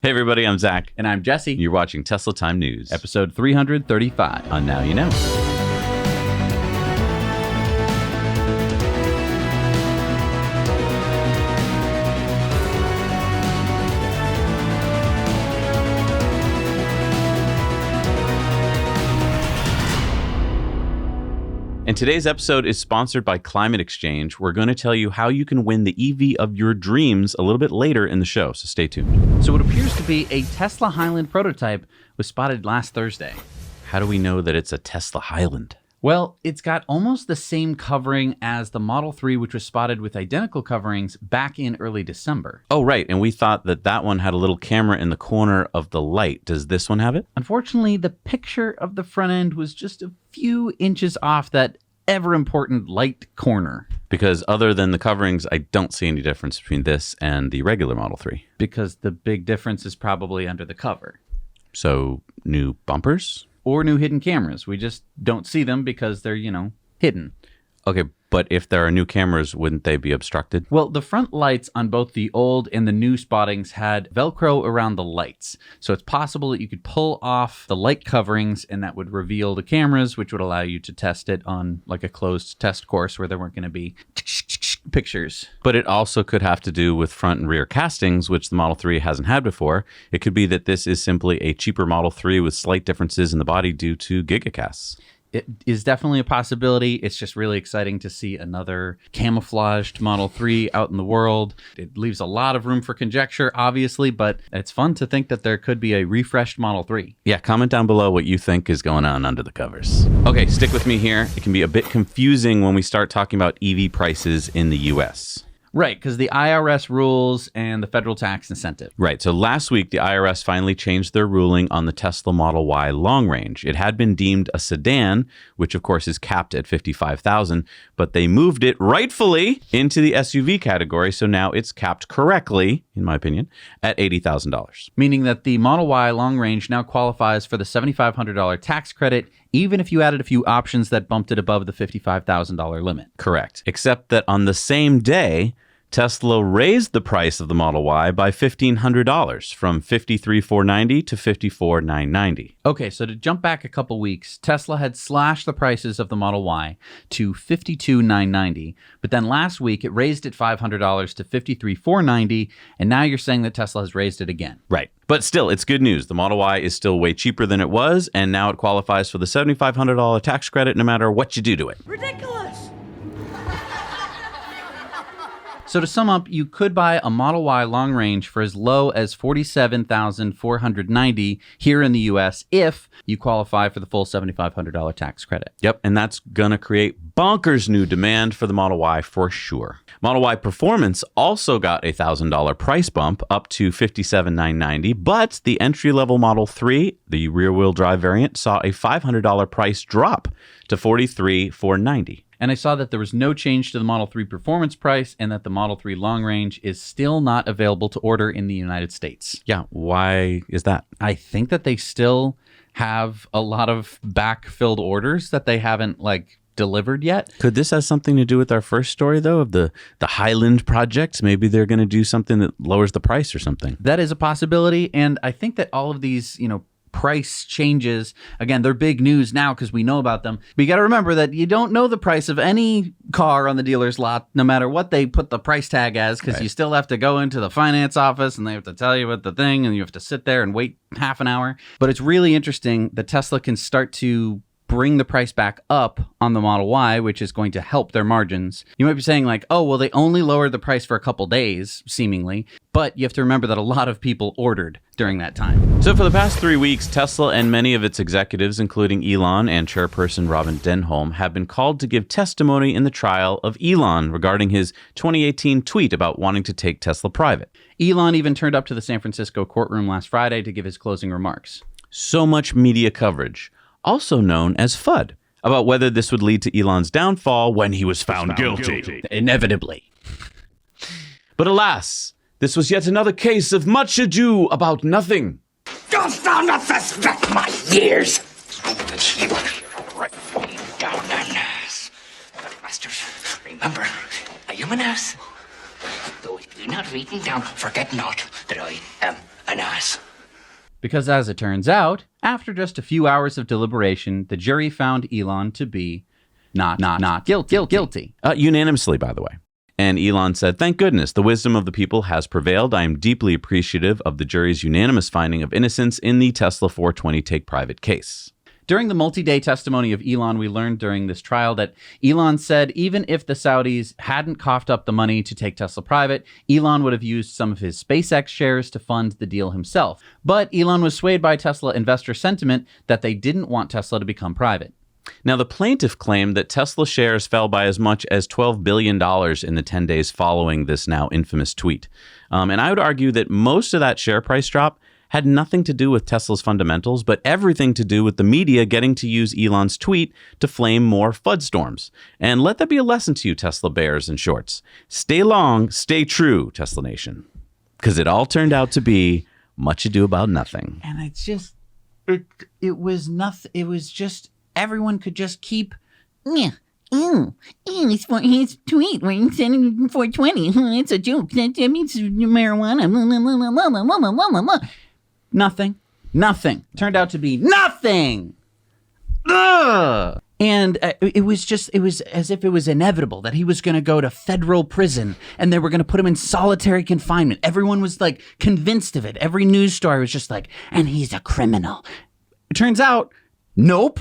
Hey everybody, I'm Zach. And I'm Jesse. You're watching Tesla Time News. Episode 335 on Now You Know. And today's episode is sponsored by Climate Exchange. We're going to tell you how you can win the EV of your dreams a little bit later in the show, so stay tuned. So what appears to be a Tesla Highland prototype was spotted last Thursday. How do we know that it's a Tesla Highland? Well, it's got almost the same covering as the Model 3, which was spotted with identical coverings back in early December. Oh, right. And we thought that that one had a little camera in the corner of the light. Does this one have it? Unfortunately, the picture of the front end was just a few inches off that ever-important light corner. Because other than the coverings, I don't see any difference between this and the regular Model 3. Because the big difference is probably under the cover. So, new bumpers? Or new hidden cameras. We just don't see them because they're, hidden. Okay, but if there are new cameras, wouldn't they be obstructed? Well, the front lights on both the old and the new spottings had Velcro around the lights. So it's possible that you could pull off the light coverings and that would reveal the cameras, which would allow you to test it on like a closed test course where there weren't going to be pictures. But it also could have to do with front and rear castings, which the Model 3 hasn't had before. It could be that this is simply a cheaper Model 3 with slight differences in the body due to GigaTexas. It is definitely a possibility. It's just really exciting to see another camouflaged Model 3 out in the world. It leaves a lot of room for conjecture, obviously, but it's fun to think that there could be a refreshed Model 3. Yeah, comment down below what you think is going on under the covers. Okay, stick with me here. It can be a bit confusing when we start talking about EV prices in the US. Right, because the IRS rules and the federal tax incentive. Right, so last week, the IRS finally changed their ruling on the Tesla Model Y long range. It had been deemed a sedan, which of course is capped at $55,000, but they moved it rightfully into the SUV category, so now it's capped correctly, in my opinion, at $80,000. Meaning that the Model Y long range now qualifies for the $7,500 tax credit, even if you added a few options that bumped it above the $55,000 limit. Correct. Except that on the same day, Tesla raised the price of the Model Y by $1,500 from $53,490 to $54,990. Okay, so to jump back a couple weeks, Tesla had slashed the prices of the Model Y to $52,990, but then last week it raised it $500 to $53,490, and now you're saying that Tesla has raised it again. Right. But still, it's good news. The Model Y is still way cheaper than it was, and now it qualifies for the $7,500 tax credit no matter what you do to it. Ridiculous! So to sum up, you could buy a Model Y long range for as low as $47,490 here in the US if you qualify for the full $7,500 tax credit. Yep, and that's going to create bonkers new demand for the Model Y for sure. Model Y Performance also got a $1,000 price bump up to $57,990, but the entry-level Model 3, the rear-wheel drive variant, saw a $500 price drop to $43,490. And I saw that there was no change to the Model 3 performance price and that the Model 3 long range is still not available to order in the United States. Yeah, why is that? I think that they still have a lot of backfilled orders that they haven't delivered yet. Could this have something to do with our first story, though, of the Highland project? Maybe they're going to do something that lowers the price or something. That is a possibility. And I think that all of these, price changes, again, they're big news now because we know about them. But you got to remember that you don't know the price of any car on the dealer's lot, no matter what they put the price tag as, because you still have to go into the finance office and they have to tell you what the thing, and you have to sit there and wait half an hour. But it's really interesting that Tesla can start to bring the price back up on the Model Y, which is going to help their margins. You might be saying oh, well, they only lowered the price for a couple days, seemingly. But you have to remember that a lot of people ordered during that time. So for the past 3 weeks, Tesla and many of its executives, including Elon and chairperson Robin Denholm, have been called to give testimony in the trial of Elon regarding his 2018 tweet about wanting to take Tesla private. Elon even turned up to the San Francisco courtroom last Friday to give his closing remarks. So much media coverage, also known as FUD, about whether this would lead to Elon's downfall when he was found guilty. Inevitably. But alas, this was yet another case of much ado about nothing. Dost thou not suspect my years? You right down the nose. But masters, remember, a human house. Though it be not written down, forget not that I am an ass. Because as it turns out, after just a few hours of deliberation, the jury found Elon to be not guilty. Unanimously, by the way. And Elon said, "Thank goodness, the wisdom of the people has prevailed. I am deeply appreciative of the jury's unanimous finding of innocence in the Tesla 420 take-private case." During the multi-day testimony of Elon, we learned during this trial that Elon said even if the Saudis hadn't coughed up the money to take Tesla private, Elon would have used some of his SpaceX shares to fund the deal himself. But Elon was swayed by Tesla investor sentiment that they didn't want Tesla to become private. Now, the plaintiff claimed that Tesla shares fell by as much as $12 billion in the 10 days following this now infamous tweet. And I would argue that most of that share price drop had nothing to do with Tesla's fundamentals, but everything to do with the media getting to use Elon's tweet to flame more FUD storms. And let that be a lesson to you, Tesla bears and shorts. Stay long, stay true, Tesla Nation. Because it all turned out to be much ado about nothing. And it's just, it was nothing. It was just, everyone could just keep, his tweet where he said 420. It's a joke. That means marijuana. Nothing. Turned out to be nothing. Ugh. And it was as if it was inevitable that he was going to go to federal prison and they were going to put him in solitary confinement. Everyone was like convinced of it. Every news story was just like, and he's a criminal. It turns out, nope.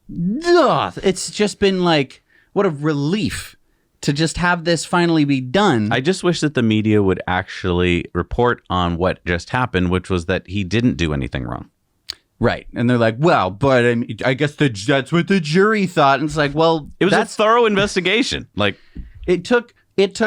It's just been like, what a relief to just have this finally be done. I just wish that the media would actually report on what just happened, which was that he didn't do anything wrong. Right. And they're like, well, but I guess that's what the jury thought. And it's like, well, it was a thorough investigation. Like, it took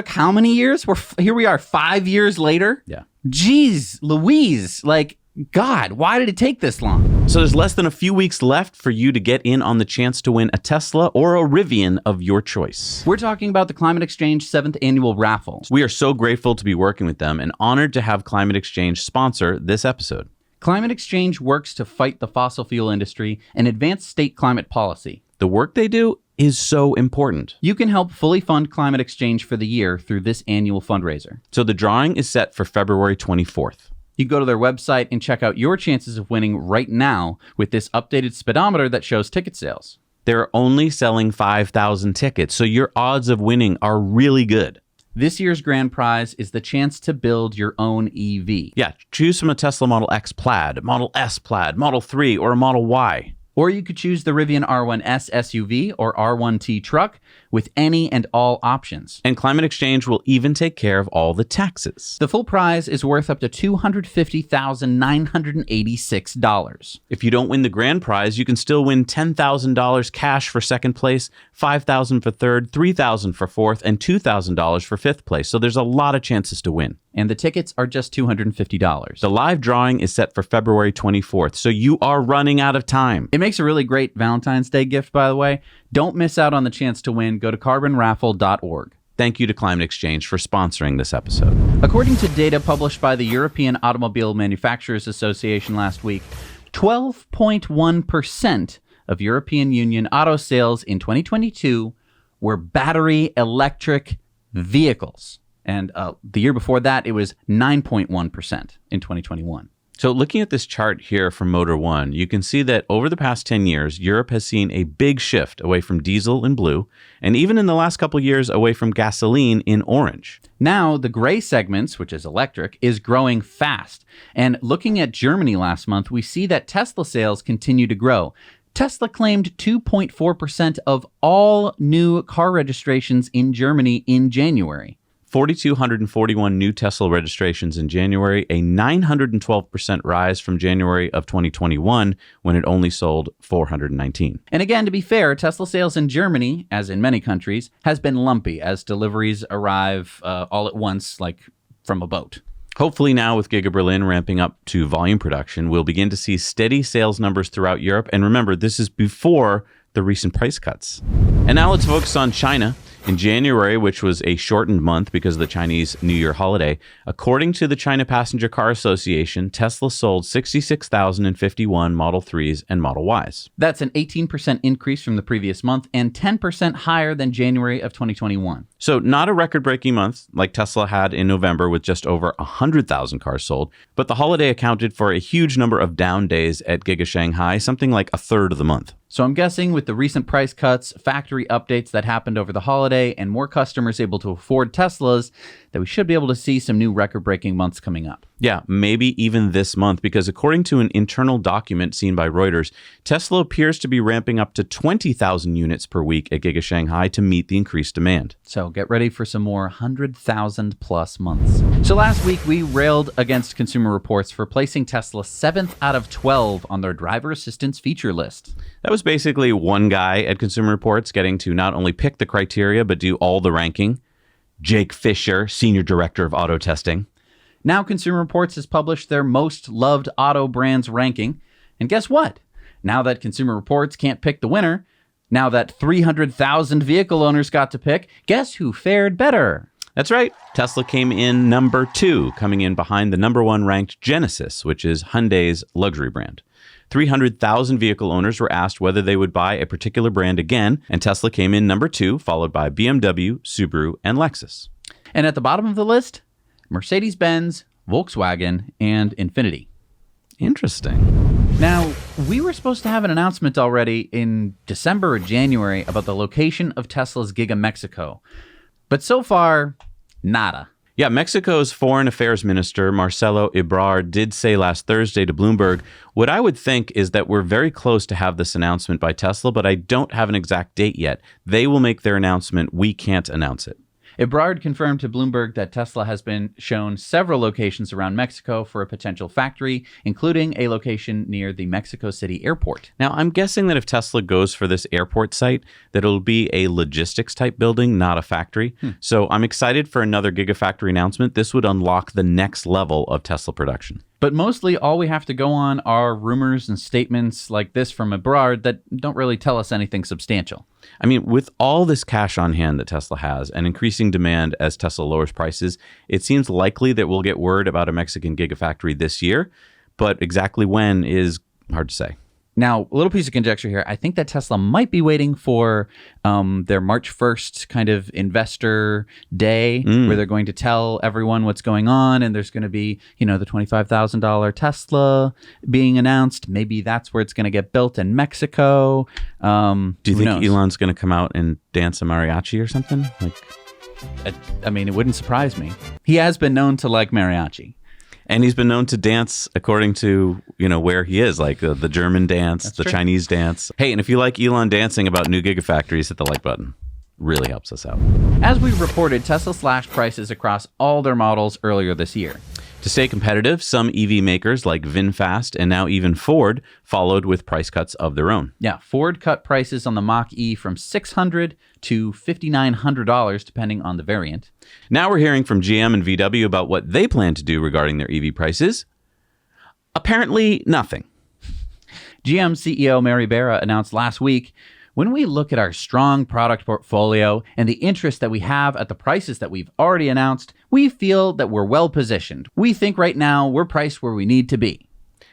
how many years? Here we are 5 years later. Yeah. Jeez Louise. Like, God, why did it take this long? So there's less than a few weeks left for you to get in on the chance to win a Tesla or a Rivian of your choice. We're talking about the Climate Exchange 7th annual raffle. We are so grateful to be working with them and honored to have Climate Exchange sponsor this episode. Climate Exchange works to fight the fossil fuel industry and advance state climate policy. The work they do is so important. You can help fully fund Climate Exchange for the year through this annual fundraiser. So the drawing is set for February 24th. You go to their website and check out your chances of winning right now with this updated speedometer that shows ticket sales. They're only selling 5,000 tickets, so your odds of winning are really good. This year's grand prize is the chance to build your own EV. Yeah, choose from a Tesla Model X Plaid, Model S Plaid, Model 3, or a Model Y. Or you could choose the Rivian R1S SUV or R1T truck with any and all options. And Climate Exchange will even take care of all the taxes. The full prize is worth up to $250,986. If you don't win the grand prize, you can still win $10,000 cash for second place, $5,000 for third, $3,000 for fourth, and $2,000 for fifth place. So there's a lot of chances to win. And the tickets are just $250. The live drawing is set for February 24th, so you are running out of time. It makes a really great Valentine's Day gift, by the way. Don't miss out on the chance to win. Go to carbonraffle.org. Thank you to Climate Exchange for sponsoring this episode. According to data published by the European Automobile Manufacturers Association last week, 12.1% of European Union auto sales in 2022 were battery electric vehicles. And the year before that, it was 9.1% in 2021. So looking at this chart here from Motor One, you can see that over the past 10 years, Europe has seen a big shift away from diesel in blue, and even in the last couple of years, away from gasoline in orange. Now, the gray segments, which is electric, is growing fast. And looking at Germany last month, we see that Tesla sales continue to grow. Tesla claimed 2.4% of all new car registrations in Germany in January. 4,241 new Tesla registrations in January, a 912% rise from January of 2021, when it only sold 419. And again, to be fair, Tesla sales in Germany, as in many countries, has been lumpy as deliveries arrive all at once, like from a boat. Hopefully now, with Giga Berlin ramping up to volume production, we'll begin to see steady sales numbers throughout Europe. And remember, this is before the recent price cuts. And now let's focus on China. In January, which was a shortened month because of the Chinese New Year holiday, according to the China Passenger Car Association, Tesla sold 66,051 Model 3s and Model Ys. That's an 18% increase from the previous month and 10% higher than January of 2021. So not a record-breaking month like Tesla had in November with just over 100,000 cars sold, but the holiday accounted for a huge number of down days at Giga Shanghai, something like a third of the month. So I'm guessing with the recent price cuts, factory updates that happened over the holiday, and more customers able to afford Teslas, that we should be able to see some new record-breaking months coming up. Yeah, maybe even this month, because according to an internal document seen by Reuters, Tesla appears to be ramping up to 20,000 units per week at Giga Shanghai to meet the increased demand. So get ready for some more 100,000 plus months. So last week, we railed against Consumer Reports for placing Tesla 7th out of 12 on their driver assistance feature list. That was basically one guy at Consumer Reports getting to not only pick the criteria, but do all the ranking. Jake Fisher, Senior Director of Auto Testing. Now Consumer Reports has published their most loved auto brands ranking. And guess what? Now that Consumer Reports can't pick the winner, now that 300,000 vehicle owners got to pick, guess who fared better? That's right. Tesla came in number 2, coming in behind the number 1 ranked Genesis, which is Hyundai's luxury brand. 300,000 vehicle owners were asked whether they would buy a particular brand again, and Tesla came in number 2, followed by BMW, Subaru, and Lexus. And at the bottom of the list, Mercedes-Benz, Volkswagen, and Infiniti. Interesting. Now, we were supposed to have an announcement already in December or January about the location of Tesla's GigaMexico. But so far, nada. Yeah, Mexico's Foreign Affairs Minister, Marcelo Ebrard, did say last Thursday to Bloomberg, what I would think is that we're very close to have this announcement by Tesla, but I don't have an exact date yet. They will make their announcement. We can't announce it. Ebrard confirmed to Bloomberg that Tesla has been shown several locations around Mexico for a potential factory, including a location near the Mexico City airport. Now, I'm guessing that if Tesla goes for this airport site, that it'll be a logistics type building, not a factory. So I'm excited for another Gigafactory announcement. This would unlock the next level of Tesla production. But mostly all we have to go on are rumors and statements like this from Ebrard that don't really tell us anything substantial. I mean, with all this cash on hand that Tesla has and increasing demand as Tesla lowers prices, it seems likely that we'll get word about a Mexican Gigafactory this year, but exactly when is hard to say. Now, a little piece of conjecture here. I think that Tesla might be waiting for their March 1st kind of investor day where they're going to tell everyone what's going on. And there's going to be, the $25,000 Tesla being announced. Maybe that's where it's going to get built in Mexico. Do you think Elon's going to come out and dance a mariachi or something? It wouldn't surprise me. He has been known to like mariachi. And he's been known to dance according to, where he is, like the German dance, That's the true. Chinese dance. Hey, and if you like Elon dancing about new gigafactories, hit the like button. Really helps us out. As we reported, Tesla slashed prices across all their models earlier this year. To stay competitive, some EV makers like VinFast and now even Ford followed with price cuts of their own. Yeah, Ford cut prices on the Mach-E from $600 to $5,900, depending on the variant. Now we're hearing from GM and VW about what they plan to do regarding their EV prices. Apparently, nothing. GM CEO Mary Barra announced last week, when we look at our strong product portfolio and the interest that we have at the prices that we've already announced, we feel that we're well positioned. We think right now we're priced where we need to be.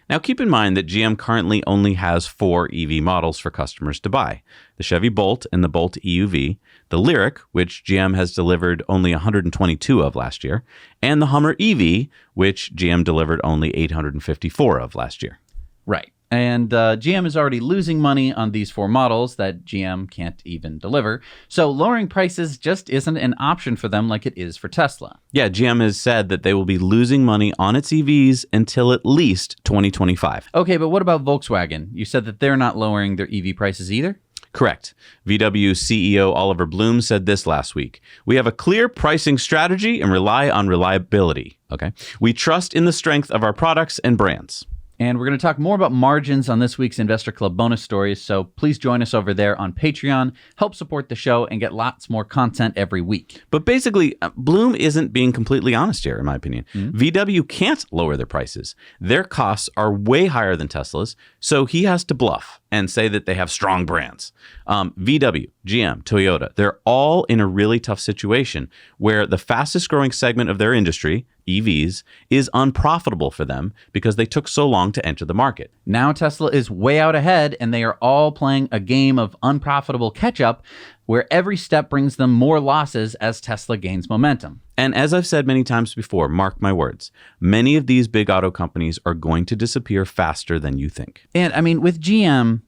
Now keep in mind that GM currently only has 4 EV models for customers to buy. The Chevy Bolt and the Bolt EUV, the Lyriq, which GM has delivered only 122 of last year, and the Hummer EV, which GM delivered only 854 of last year. Right. And GM is already losing money on these 4 models that GM can't even deliver. So lowering prices just isn't an option for them like it is for Tesla. Yeah, GM has said that they will be losing money on its EVs until at least 2025. Okay, but what about Volkswagen? You said that they're not lowering their EV prices either? Correct. VW CEO Oliver Bloom said this last week. We have a clear pricing strategy and rely on reliability. Okay. We trust in the strength of our products and brands. And we're going to talk more about margins on this week's Investor Club bonus stories, so please join us over there on Patreon, help support the show, and get lots more content every week. But basically, Bloom isn't being completely honest here, in my opinion. VW can't lower their prices. Their costs are way higher than Tesla's, so he has to bluff. and say that they have strong brands. VW, GM, Toyota, they're all in a really tough situation where the fastest growing segment of their industry, EVs, is unprofitable for them because they took so long to enter the market. Now Tesla is way out ahead, and they are all playing a game of unprofitable catch-up where every step brings them more losses as Tesla gains momentum. And as I've said many times before, mark my words, many of these big auto companies are going to disappear faster than you think. And I mean, with GM,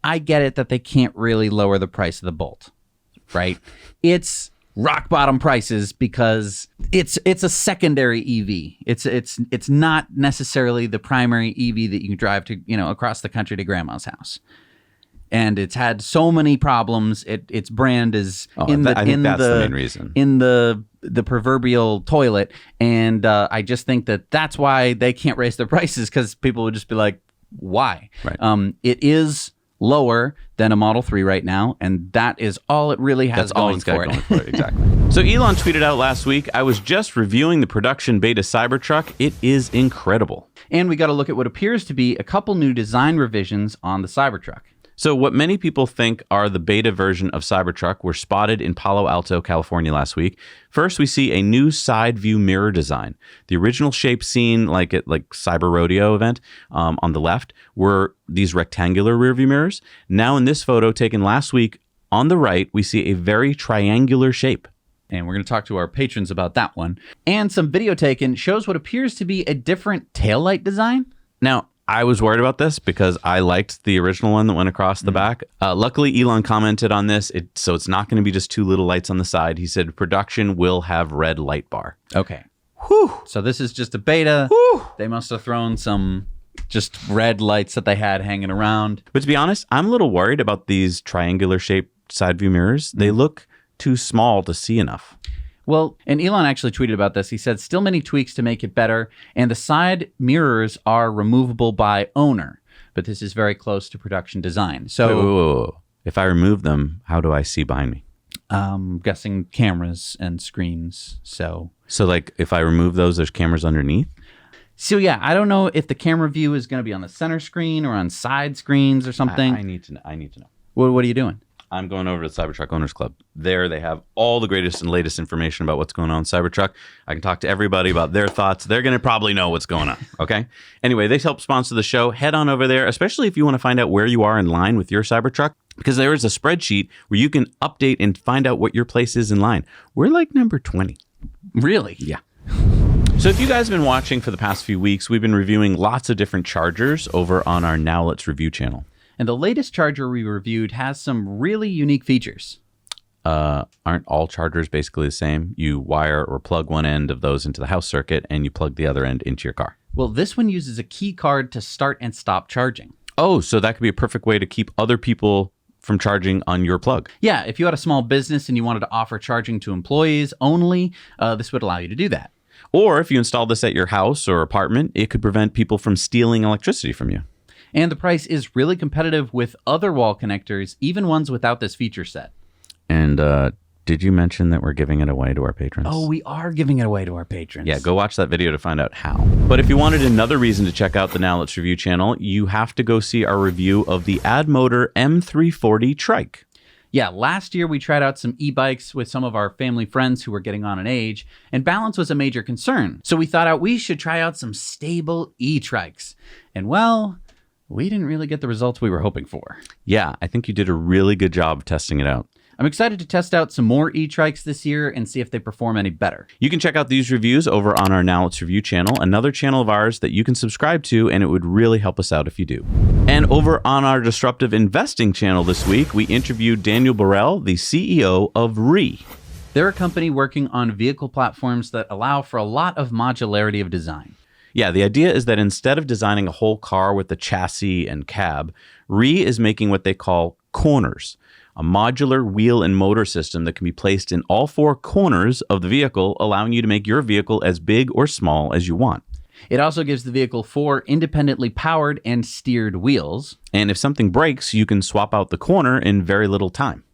I get it that they can't really lower the price of the Bolt, right? It's rock bottom prices because it's a secondary EV. It's not necessarily the primary EV that you can drive to, across the country to grandma's house. And it's had so many problems. Its brand is I think that's the main reason. In the proverbial toilet. And I just think that's why they can't raise their prices, because people would just be like, why? Right. It is lower than a Model 3 right now, and that is all it really has That's all going it's got for it. going for it. Exactly. So Elon tweeted out last week, I was just reviewing the production beta Cybertruck. It is incredible. And we got to look at what appears to be a couple new design revisions on the Cybertruck. So what many people think are the beta version of Cybertruck were spotted in Palo Alto, California last week. First, we see a new side view mirror design. The original shape seen at Cyber Rodeo event on the left were these rectangular rearview mirrors. Now in this photo taken last week, on the right, we see a very triangular shape. And we're going to talk to our patrons about that one. And some video taken shows what appears to be a different taillight design. Now, I was worried about this because I liked the original one that went across the back. Luckily, Elon commented on this, so it's not going to be just two little lights on the side. He said production will have red light bar. Okay. Whew. So this is just a beta. Whew. They must have thrown some just red lights that they had hanging around. But to be honest, I'm a little worried about these triangular shaped side view mirrors. They look too small to see enough. Well, and Elon actually tweeted about this. He said, still many tweaks to make it better, and the side mirrors are removable by owner, but this is very close to production design. So, Wait. If I remove them, how do I see behind me? Guessing cameras and screens. So if I remove those, there's cameras underneath? So yeah, I don't know if the camera view is going to be on the center screen or on side screens or something. I need to know. What are you doing? I'm going over to the Cybertruck Owners Club. There they have all the greatest and latest information about what's going on in Cybertruck. I can talk to everybody about their thoughts. They're going to probably know what's going on, okay? Anyway, they help sponsor the show. Head on over there, especially if you want to find out where you are in line with your Cybertruck, because there is a spreadsheet where you can update and find out what your place is in line. We're like number 20. Really? Yeah. So if you guys have been watching for the past few weeks, we've been reviewing lots of different chargers over on our Now Let's Review channel. And the latest charger we reviewed has some really unique features. Aren't all chargers basically the same? You wire or plug one end of those into the house circuit and you plug the other end into your car. Well, this one uses a key card to start and stop charging. Oh, so that could be a perfect way to keep other people from charging on your plug. Yeah, if you had a small business and you wanted to offer charging to employees only, this would allow you to do that. Or if you install this at your house or apartment, it could prevent people from stealing electricity from you. And the price is really competitive with other wall connectors, even ones without this feature set. And did you mention that we're giving it away to our patrons? Oh, we are giving it away to our patrons. Yeah, go watch that video to find out how. But if you wanted another reason to check out the Now Let's Review channel, you have to go see our review of the Addmotor M340 Trike. Yeah, last year we tried out some e-bikes with some of our family friends who were getting on in age, and balance was a major concern. So we thought out we should try out some stable e-trikes. And well, we didn't really get the results we were hoping for. Yeah, I think you did a really good job of testing it out. I'm excited to test out some more e-trikes this year and see if they perform any better. You can check out these reviews over on our Now Let's Review channel, another channel of ours that you can subscribe to, and it would really help us out if you do. And over on our Disruptive Investing channel this week, we interviewed Daniel Burrell, the CEO of REE. They're a company working on vehicle platforms that allow for a lot of modularity of design. Yeah, the idea is that instead of designing a whole car with the chassis and cab, REE is making what they call corners, a modular wheel and motor system that can be placed in all four corners of the vehicle, allowing you to make your vehicle as big or small as you want. It also gives the vehicle 4 independently powered and steered wheels. And if something breaks, you can swap out the corner in very little time.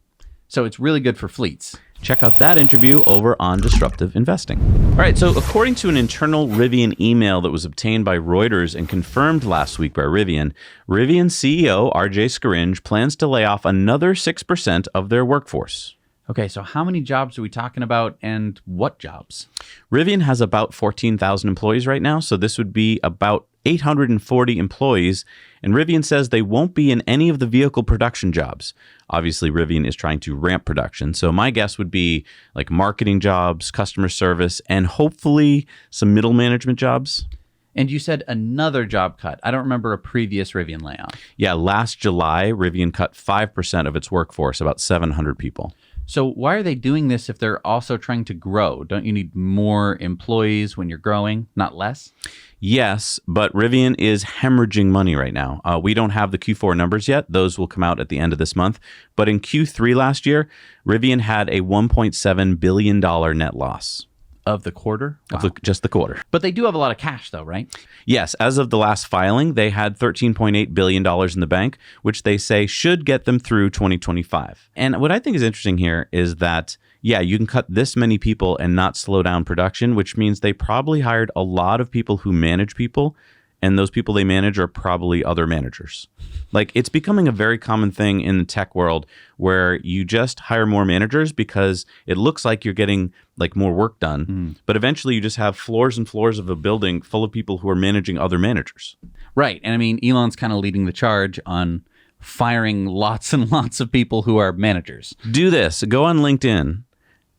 So it's really good for fleets. Check out that interview over on Disruptive Investing. All right, so according to an internal Rivian email that was obtained by Reuters and confirmed last week by Rivian, Rivian CEO RJ Scaringe plans to lay off another 6% of their workforce. Okay, so how many jobs are we talking about and what jobs? Rivian has about 14,000 employees right now, so this would be about 840 employees, and Rivian says they won't be in any of the vehicle production jobs. Obviously, Rivian is trying to ramp production, so my guess would be like marketing jobs, customer service, and hopefully some middle management jobs. And you said another job cut. I don't remember a previous Rivian layoff. Yeah, last July, Rivian cut 5% of its workforce, about 700 people. So why are they doing this if they're also trying to grow? Don't you need more employees when you're growing, not less? Yes, but Rivian is hemorrhaging money right now. We don't have the Q4 numbers yet. Those will come out at the end of this month. But in Q3 last year, Rivian had a $1.7 billion net loss. Of the quarter? Wow. Just the quarter. But they do have a lot of cash, though, right? Yes. As of the last filing, they had $13.8 billion in the bank, which they say should get them through 2025. And what I think is interesting here is that, yeah, you can cut this many people and not slow down production, which means they probably hired a lot of people who manage people. And those people they manage are probably other managers. Like, it's becoming a very common thing in the tech world where you just hire more managers because it looks like you're getting like more work done. But eventually you just have floors and floors of a building full of people who are managing other managers. Right. And I mean, Elon's kind of leading the charge on firing lots and lots of people who are managers. Do this. Go on LinkedIn,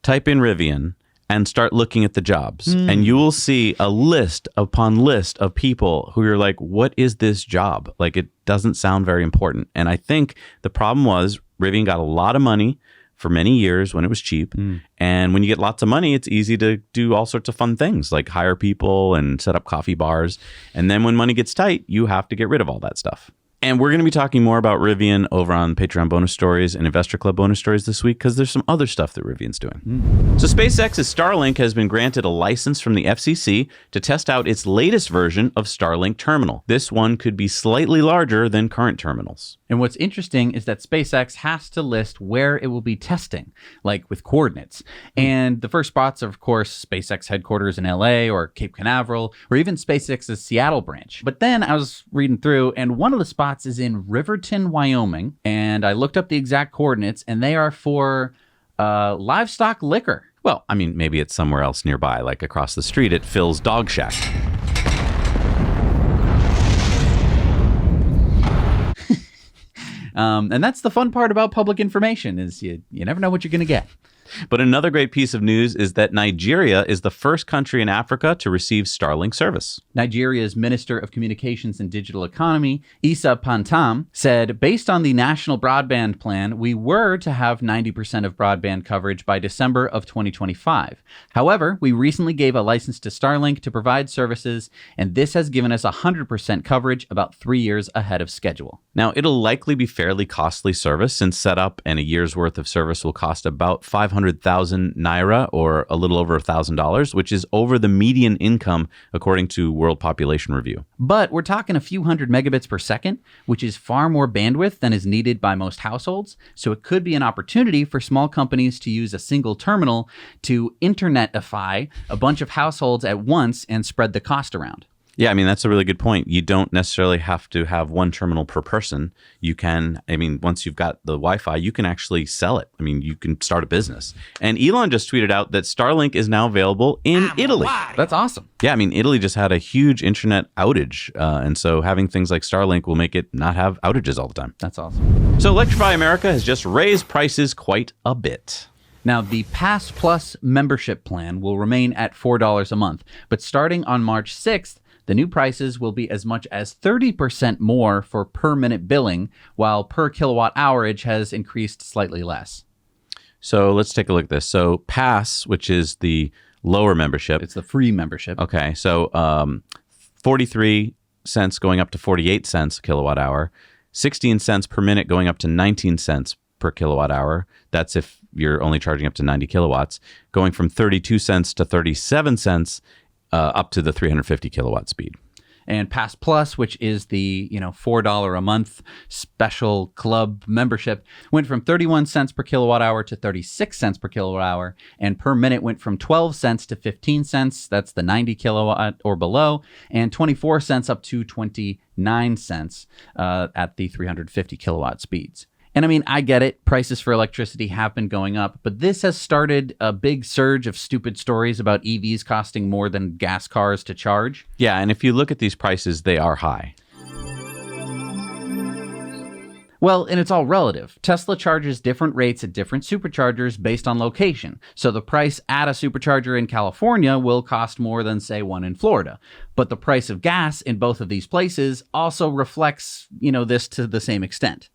type in Rivian, and start looking at the jobs. And you will see a list upon list of people who you're like, what is this job? Like, it doesn't sound very important. And I think the problem was Rivian got a lot of money for many years when it was cheap. And when you get lots of money, it's easy to do all sorts of fun things like hire people and set up coffee bars. And then when money gets tight, you have to get rid of all that stuff. And we're going to be talking more about Rivian over on Patreon bonus stories and Investor Club bonus stories this week because there's some other stuff that Rivian's doing. So SpaceX's Starlink has been granted a license from the FCC to test out its latest version of Starlink terminal. This one could be slightly larger than current terminals. And what's interesting is that SpaceX has to list where it will be testing, like with coordinates. And the first spots are, of course, SpaceX headquarters in LA or Cape Canaveral, or even SpaceX's Seattle branch. But then I was reading through, and one of the spots is in Riverton, Wyoming. And I looked up the exact coordinates, and they are for livestock liquor. Well, I mean, maybe it's somewhere else nearby, like across the street at Phil's Dog Shack. And that's the fun part about public information is you never know what you're going to get. But another great piece of news is that Nigeria is the first country in Africa to receive Starlink service. Nigeria's Minister of Communications and Digital Economy, Issa Pantam, said, based on the national broadband plan, we were to have 90% of broadband coverage by December of 2025. However, we recently gave a license to Starlink to provide services, and this has given us 100% coverage about 3 years ahead of schedule. Now, it'll likely be fairly costly service since setup and a year's worth of service will cost about 500,000 naira or a little over $1,000, which is over the median income according to World Population Review. But we're talking a few hundred megabits per second, which is far more bandwidth than is needed by most households. So it could be an opportunity for small companies to use a single terminal to internetify a bunch of households at once and spread the cost around. Yeah, I mean, that's a really good point. You don't necessarily have to have one terminal per person. You can, I mean, once you've got the Wi-Fi, you can actually sell it. I mean, you can start a business. And Elon just tweeted out that Starlink is now available in Italy. That's awesome. Yeah, I mean, Italy just had a huge internet outage. And so having things like Starlink will make it not have outages all the time. That's awesome. So Electrify America has just raised prices quite a bit. Now, the Pass Plus membership plan will remain at $4 a month. But starting on March 6th, the new prices will be as much as 30% more for per minute billing, while per kilowatt hourage has increased slightly less. So let's take a look at this. So Pass, which is the lower membership. It's the free membership. Okay, so 43 cents going up to 48 cents a kilowatt hour, 16 cents per minute going up to 19 cents per kilowatt hour. That's if you're only charging up to 90 kilowatts, going from 32 cents to 37 cents up to the 350 kilowatt speed. And Pass Plus, which is the $4 a month special club membership, went from 31 cents per kilowatt hour to 36 cents per kilowatt hour, and per minute went from 12 cents to 15 cents. That's the 90 kilowatt or below, and 24 cents up to 29 cents at the 350 kilowatt speeds. And I mean, I get it. Prices for electricity have been going up, but this has started a big surge of stupid stories about EVs costing more than gas cars to charge. Yeah, and if you look at these prices, they are high. Well, and it's all relative. Tesla charges different rates at different superchargers based on location. So the price at a supercharger in California will cost more than, say, one in Florida. But the price of gas in both of these places also reflects, this to the same extent.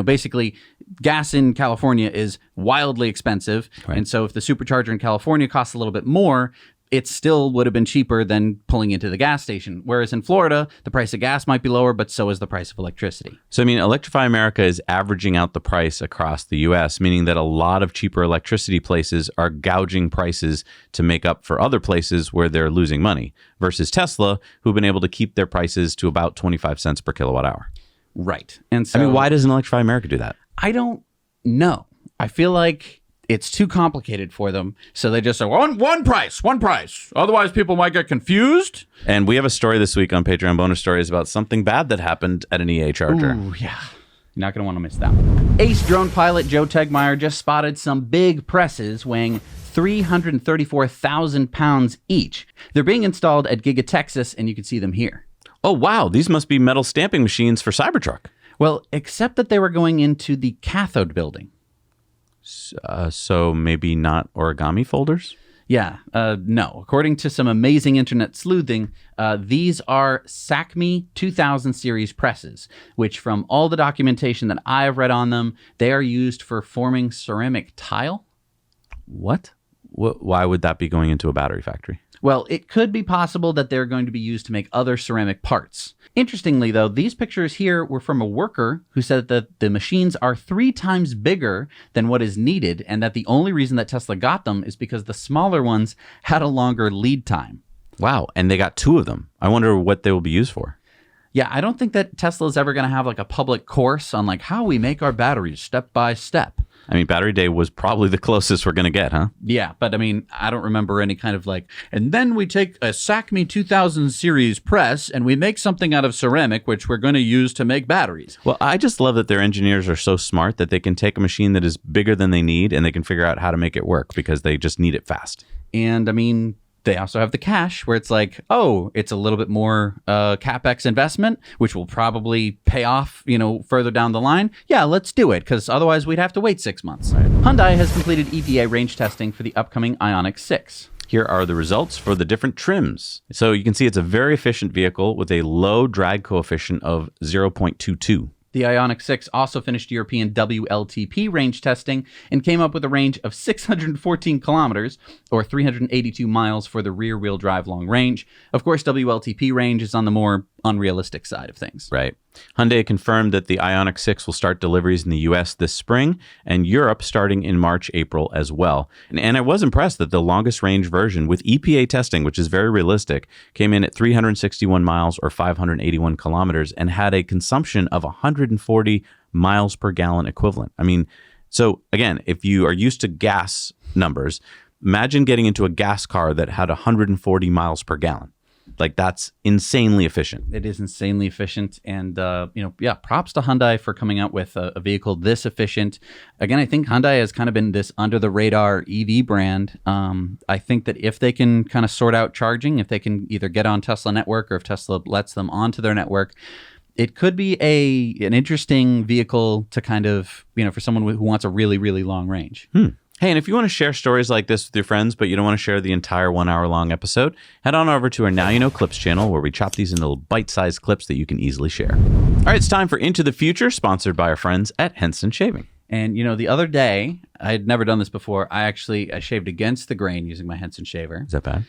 Basically, gas in California is wildly expensive. Right. And so if the supercharger in California costs a little bit more, it still would have been cheaper than pulling into the gas station. Whereas in Florida, the price of gas might be lower, but so is the price of electricity. So, Electrify America is averaging out the price across the U.S., meaning that a lot of cheaper electricity places are gouging prices to make up for other places where they're losing money, versus Tesla, who've been able to keep their prices to about 25 cents per kilowatt hour. Right. And so, why doesn't Electrify America do that? I don't know. I feel like it's too complicated for them. So they just say, one price. Otherwise, people might get confused. And we have a story this week on Patreon Bonus Stories about something bad that happened at an EA charger. Ooh, yeah. You're not going to want to miss that one. Ace drone pilot Joe Tegmeyer just spotted some big presses weighing 334,000 pounds each. They're being installed at GigaTexas, and you can see them here. Oh, wow. These must be metal stamping machines for Cybertruck. Well, except that they were going into the Cathode building. So maybe not origami folders? Yeah, no. According to some amazing internet sleuthing, these are SACME 2000 series presses, which from all the documentation that I have read on them, they are used for forming ceramic tile. What? Why would that be going into a battery factory? Well, it could be possible that they're going to be used to make other ceramic parts. Interestingly, though, these pictures here were from a worker who said that the machines are 3 times bigger than what is needed, and that the only reason that Tesla got them is because the smaller ones had a longer lead time. Wow, and they got 2 of them. I wonder what they will be used for. Yeah, I don't think that Tesla is ever going to have like a public course on like how we make our batteries step by step. Battery Day was probably the closest we're going to get, huh? Yeah, but I don't remember any kind of like, and then we take a SACME 2000 series press and we make something out of ceramic, which we're going to use to make batteries. Well, I just love that their engineers are so smart that they can take a machine that is bigger than they need and they can figure out how to make it work because they just need it fast. And they also have the cash where it's like, oh, it's a little bit more CapEx investment, which will probably pay off, further down the line. Yeah, let's do it, because otherwise we'd have to wait 6 months. Right. Hyundai has completed EPA range testing for the upcoming Ioniq 6. Here are the results for the different trims. So you can see it's a very efficient vehicle with a low drag coefficient of 0.22. The Ioniq 6 also finished European WLTP range testing and came up with a range of 614 kilometers, or 382 miles for the rear-wheel drive long range. Of course, WLTP range is on the more unrealistic side of things. Right. Hyundai confirmed that the Ioniq 6 will start deliveries in the U.S. this spring and Europe starting in March, April as well. And I was impressed that the longest range version with EPA testing, which is very realistic, came in at 361 miles or 581 kilometers and had a consumption of 140 miles per gallon equivalent. So again, if you are used to gas numbers, imagine getting into a gas car that had 140 miles per gallon. Like, that's insanely efficient. It is insanely efficient. And, props to Hyundai for coming out with a vehicle this efficient. Again, I think Hyundai has kind of been this under the radar EV brand. I think that if they can kind of sort out charging, if they can either get on Tesla network or if Tesla lets them onto their network, it could be an interesting vehicle to kind of, for someone who wants a really, really long range. Hey, and if you want to share stories like this with your friends, but you don't want to share the entire 1 hour long episode, head on over to our Now You Know Clips channel where we chop these into little bite-sized clips that you can easily share. All right, it's time for Into the Future, sponsored by our friends at Henson Shaving. And, the other day, I had never done this before. I shaved against the grain using my Henson shaver. Is that bad?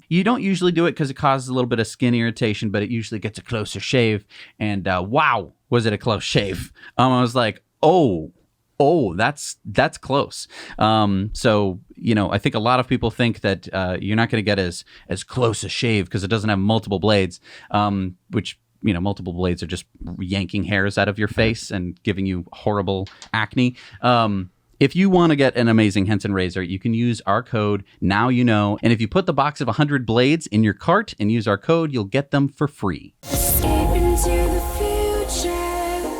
You don't usually do it because it causes a little bit of skin irritation, but it usually gets a closer shave. And wow, was it a close shave. I was like, oh Oh, that's close. So, I think a lot of people think that you're not going to get as close a shave because it doesn't have multiple blades, which, multiple blades are just yanking hairs out of your face and giving you horrible acne. If you want to get an amazing Henson razor, you can use our code, Now You Know. And if you put the box of 100 blades in your cart and use our code, you'll get them for free.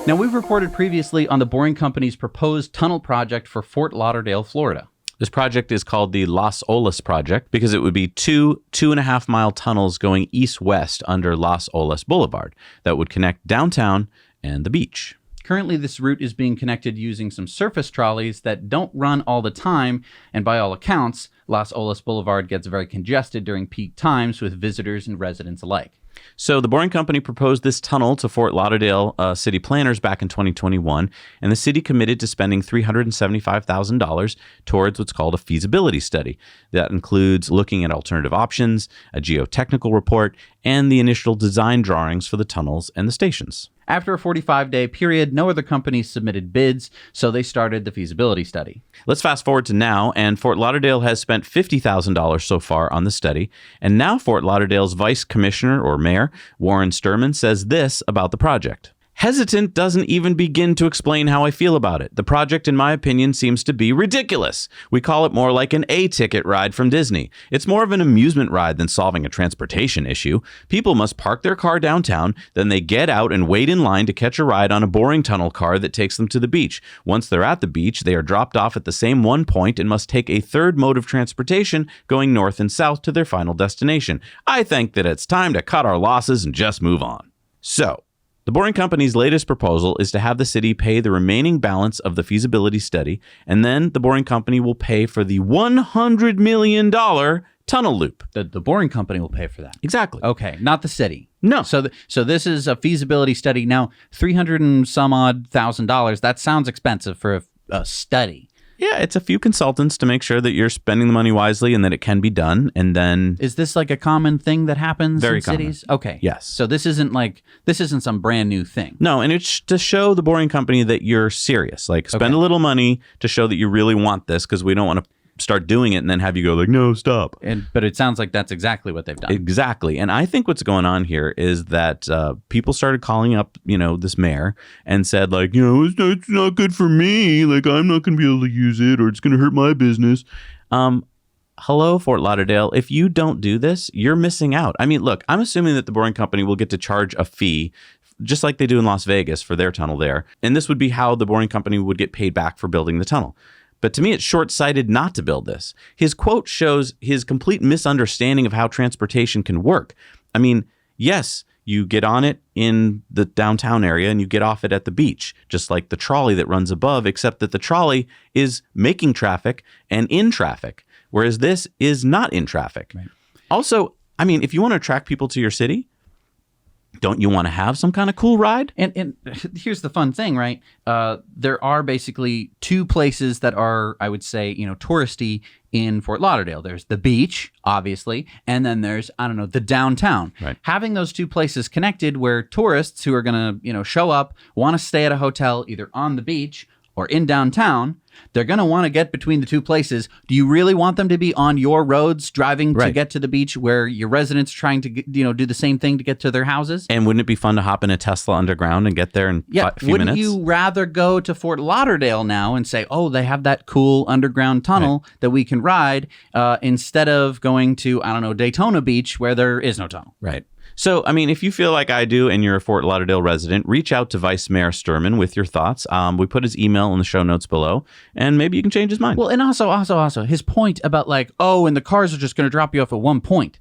Now, we've reported previously on the Boring Company's proposed tunnel project for Fort Lauderdale, Florida. This project is called the Las Olas Project because it would be 2.5 mile tunnels going east-west under Las Olas Boulevard that would connect downtown and the beach. Currently, this route is being connected using some surface trolleys that don't run all the time, and by all accounts, Las Olas Boulevard gets very congested during peak times with visitors and residents alike. So the Boring Company proposed this tunnel to Fort Lauderdale city planners back in 2021, and the city committed to spending $375,000 towards what's called a feasibility study. That includes looking at alternative options, a geotechnical report, and the initial design drawings for the tunnels and the stations. After a 45-day period, no other companies submitted bids, so they started the feasibility study. Let's fast forward to now, and Fort Lauderdale has spent $50,000 so far on the study, and now Fort Lauderdale's Vice Commissioner or Mayor, Warren Sturman, says this about the project. Hesitant doesn't even begin to explain how I feel about it. The project, in my opinion, seems to be ridiculous. We call it more like an A-ticket ride from Disney. It's more of an amusement ride than solving a transportation issue. People must park their car downtown, then they get out and wait in line to catch a ride on a boring tunnel car that takes them to the beach. Once they're at the beach, they are dropped off at the same one point and must take a third mode of transportation going north and south to their final destination. I think that it's time to cut our losses and just move on. So, the Boring Company's latest proposal is to have the city pay the remaining balance of the feasibility study, and then the Boring Company will pay for the $100 million tunnel loop. The Boring Company will pay for that. Exactly. Okay, not the city. No. So this is a feasibility study. Now, $300 and some odd thousand, that sounds expensive for a study. Yeah, it's a few consultants to make sure that you're spending the money wisely and that it can be done. And then is this like a common thing that happens in cities? Okay. Yes. So this isn't some brand new thing. No, and it's to show the Boring Company that you're serious. Like spend a little money to show that you really want this, because we don't want to start doing it and then have you go like, no, stop. But it sounds like that's exactly what they've done. Exactly. And I think what's going on here is that people started calling up, this mayor and said like, it's not good for me. Like, I'm not going to be able to use it, or it's going to hurt my business. Hello, Fort Lauderdale. If you don't do this, you're missing out. I mean, look, I'm assuming that the Boring Company will get to charge a fee just like they do in Las Vegas for their tunnel there. And this would be how the Boring Company would get paid back for building the tunnel. But to me, it's short-sighted not to build this. His quote shows his complete misunderstanding of how transportation can work. I mean, yes, you get on it in the downtown area and you get off it at the beach, just like the trolley that runs above, except that the trolley is making traffic and in traffic, whereas this is not in traffic. Right. Also, I mean, if you want to attract people to your city, don't you want to have some kind of cool ride? And here's the fun thing, right? There are basically two places that are, I would say, touristy in Fort Lauderdale. There's the beach, obviously, and then there's, the downtown. Right. Having those two places connected where tourists who are going to, show up, want to stay at a hotel either on the beach or in downtown, they're going to want to get between the two places. Do you really want them to be on your roads driving to get to the beach where your residents are trying to do the same thing to get to their houses? And wouldn't it be fun to hop in a Tesla underground and get there in a few wouldn't minutes? You rather go to Fort Lauderdale now and say, oh, they have that cool underground tunnel that we can ride instead of going to, Daytona Beach where there is no tunnel? Right. So, I mean, if you feel like I do and you're a Fort Lauderdale resident, reach out to Vice Mayor Sturman with your thoughts. We put his email in the show notes below, and maybe you can change his mind. Well, and also, his point about and the cars are just going to drop you off at one point.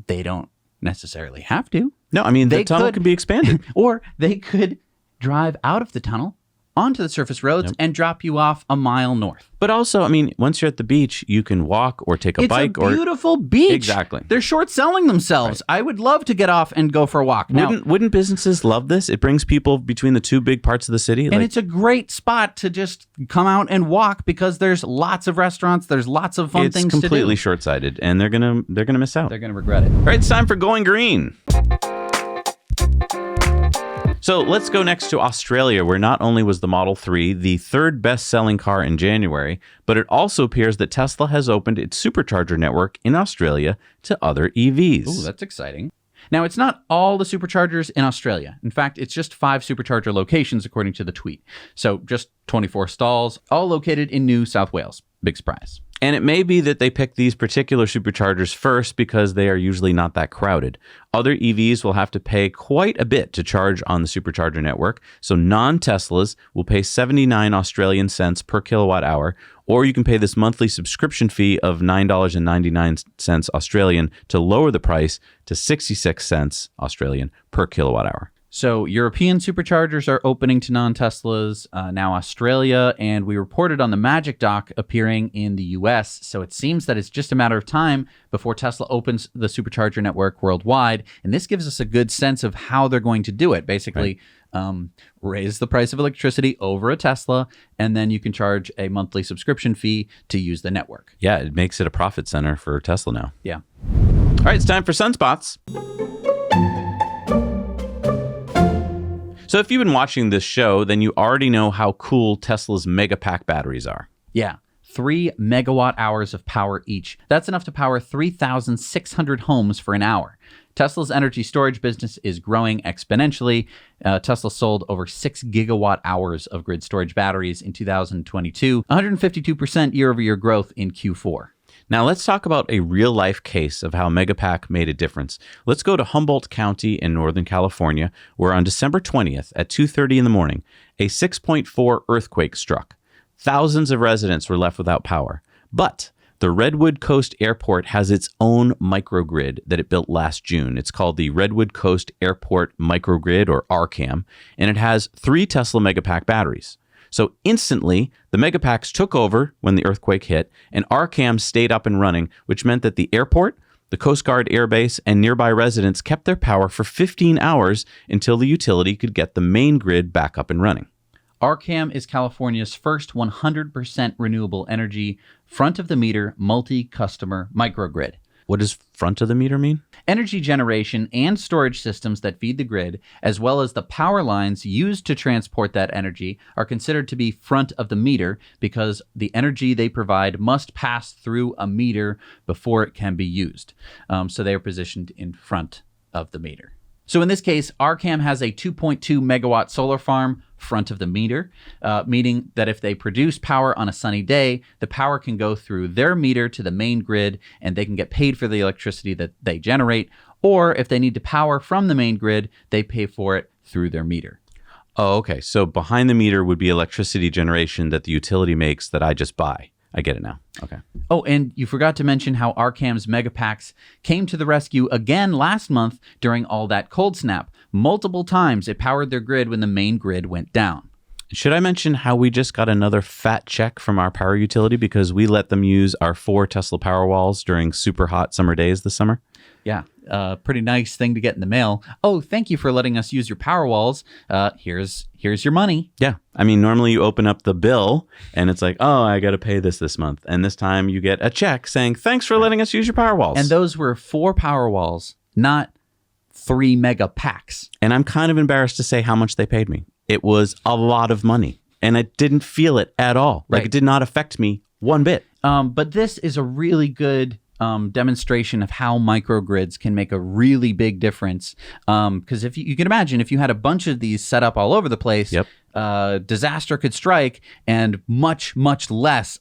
They don't necessarily have to. No, I mean, the tunnel could be expanded. Or they could drive out of the tunnel onto the surface roads and drop you off a mile north. But also, I mean, once you're at the beach, you can walk or take a bike. It's a beautiful beach. Exactly. They're short selling themselves. Right. I would love to get off and go for a walk. Wouldn't businesses love this? It brings people between the two big parts of the city. And it's a great spot to just come out and walk because there's lots of restaurants. There's lots of fun things to do. It's completely short-sighted, and they're gonna miss out. They're gonna regret it. All right, it's time for Going Green. So let's go next to Australia, where not only was the Model 3 the third best-selling car in January, but it also appears that Tesla has opened its Supercharger network in Australia to other EVs. Ooh, that's exciting. Now, it's not all the superchargers in Australia. In fact, it's just 5 supercharger locations, according to the tweet. So just 24 stalls, all located in New South Wales. Big surprise. And it may be that they pick these particular superchargers first because they are usually not that crowded. Other EVs will have to pay quite a bit to charge on the supercharger network. So non-Teslas will pay 79 Australian cents per kilowatt hour, or you can pay this monthly subscription fee of $9.99 Australian to lower the price to 66 cents Australian per kilowatt hour. So European superchargers are opening to non-Teslas, now Australia, and we reported on the Magic Dock appearing in the US. So it seems that it's just a matter of time before Tesla opens the supercharger network worldwide. And this gives us a good sense of how they're going to do it. Basically, raise the price of electricity over a Tesla, and then you can charge a monthly subscription fee to use the network. Yeah, it makes it a profit center for Tesla now. Yeah. All right, it's time for Sunspots. So if you've been watching this show, then you already know how cool Tesla's Megapack batteries are. Yeah. 3 megawatt hours of power each. That's enough to power 3,600 homes for an hour. Tesla's energy storage business is growing exponentially. Tesla sold over 6 gigawatt hours of grid storage batteries in 2022, 152% year-over-year growth in Q4. Now let's talk about a real-life case of how Megapack made a difference. Let's go to Humboldt County in Northern California, where on December 20th at 2:30 in the morning, a 6.4 earthquake struck. Thousands of residents were left without power. But the Redwood Coast Airport has its own microgrid that it built last June. It's called the Redwood Coast Airport Microgrid, or RCAM, and it has 3 Tesla Megapack batteries. So instantly, the Megapacks took over when the earthquake hit, and RCAM stayed up and running, which meant that the airport, the Coast Guard Air Base, and nearby residents kept their power for 15 hours until the utility could get the main grid back up and running. RCAM is California's first 100% renewable energy, front-of-the-meter, multi-customer microgrid. What does front of the meter mean? Energy generation and storage systems that feed the grid, as well as the power lines used to transport that energy, are considered to be front of the meter because the energy they provide must pass through a meter before it can be used. So they are positioned in front of the meter. So in this case, RCAM has a 2.2 megawatt solar farm front of the meter, meaning that if they produce power on a sunny day, the power can go through their meter to the main grid and they can get paid for the electricity that they generate. Or if they need to power from the main grid, they pay for it through their meter. Oh, okay. So behind the meter would be electricity generation that the utility makes that I just buy. I get it now. Okay. Oh, and you forgot to mention how RCAM's Megapacks came to the rescue again last month during all that cold snap. Multiple times it powered their grid when the main grid went down. Should I mention how we just got another fat check from our power utility because we let them use our 4 Tesla Powerwalls during super hot summer days this summer? Yeah, pretty nice thing to get in the mail. Oh, thank you for letting us use your Powerwalls. Here's your money. Yeah. I mean, normally you open up the bill and it's like, oh, I got to pay this month. And this time you get a check saying, thanks for letting us use your Powerwalls. And those were 4 Powerwalls, not 3 Megapacks. And I'm kind of embarrassed to say how much they paid me. It was a lot of money and I didn't feel it at all. Like, right. It did not affect me one bit. But this is a really good demonstration of how microgrids can make a really big difference. Because if you can imagine, if you had a bunch of these set up all over the place, Yep. Disaster could strike, and much much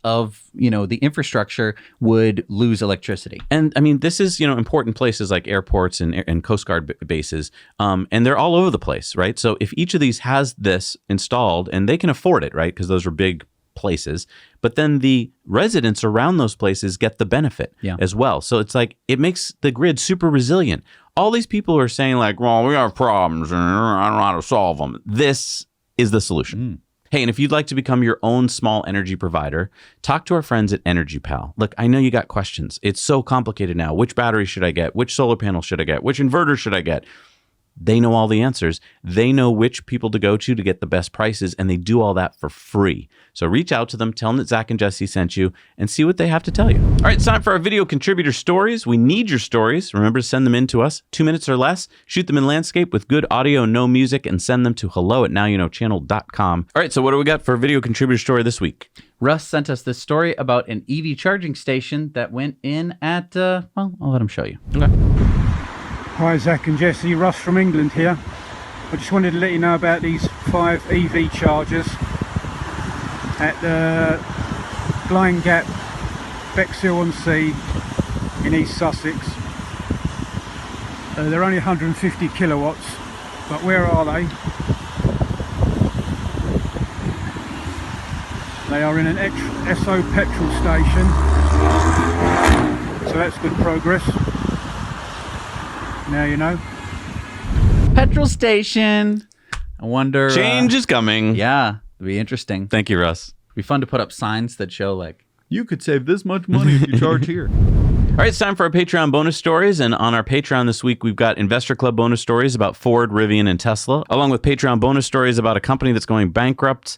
of the infrastructure would lose electricity. And I mean, this is important places like airports and Coast Guard bases, and they're all over the place, right? So if each of these has this installed, and they can afford it, right? Because those are big places, but then the residents around those places get the benefit as well. So it's like, it makes the grid super resilient. All these people are saying like, well, we have problems and I don't know how to solve them. This is the solution. Hey, and if you'd like to become your own small energy provider, talk to our friends at Energy Pal. Look, I know you got questions. It's so complicated now. Which battery should I get? Which solar panel should I get? Which inverter should I get? They know all the answers. They know which people to go to get the best prices, and they do all that for free. So reach out to them, tell them that Zach and Jesse sent you, and see what they have to tell you. All right, it's time for our video contributor stories. We need your stories. Remember to send them in to us, 2 minutes or less. Shoot them in landscape with good audio, no music, and send them to hello@nowyouknowchannel.com. All right, so what do we got for a video contributor story this week? Russ sent us this story about an EV charging station that went in at, well, I'll let him show you. Okay. Hi Zach and Jesse, Russ from England here. I just wanted to let you know about these 5 EV chargers at Blind Gap, Bexhill-on-Sea in East Sussex. They're only 150 kilowatts, but where are they? They are in an Esso petrol station, so that's good progress. Now you know. Petrol station. I wonder. Change is coming. Yeah, it'd be interesting. Thank you, Russ. It'd be fun to put up signs that show, like, you could save this much money if you charge here. All right, it's time for our Patreon bonus stories. And on our Patreon this week, we've got Investor Club bonus stories about Ford, Rivian, and Tesla, along with Patreon bonus stories about a company that's going bankrupt,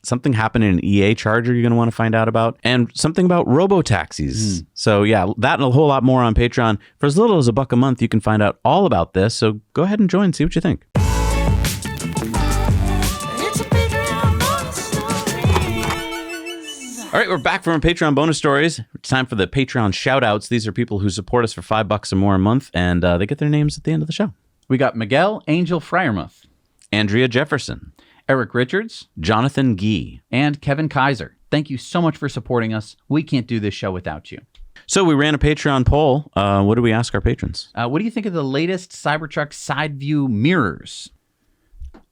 something happened in an EA charger you're going to want to find out about, and something about robo-taxis. So yeah, that and a whole lot more on Patreon. For as little as $1 a month, you can find out all about this. So go ahead and join, see what you think. All right, we're back from our Patreon bonus stories. It's time for the Patreon shout-outs. These are people who support us for $5 or more a month, and they get their names at the end of the show. We got Miguel Angel Fryermuth, Andrea Jefferson, Eric Richards, Jonathan Gee, and Kevin Kaiser. Thank you so much for supporting us. We can't do this show without you. So we ran a Patreon poll. What do we ask our patrons? What do you think of the latest Cybertruck side view mirrors?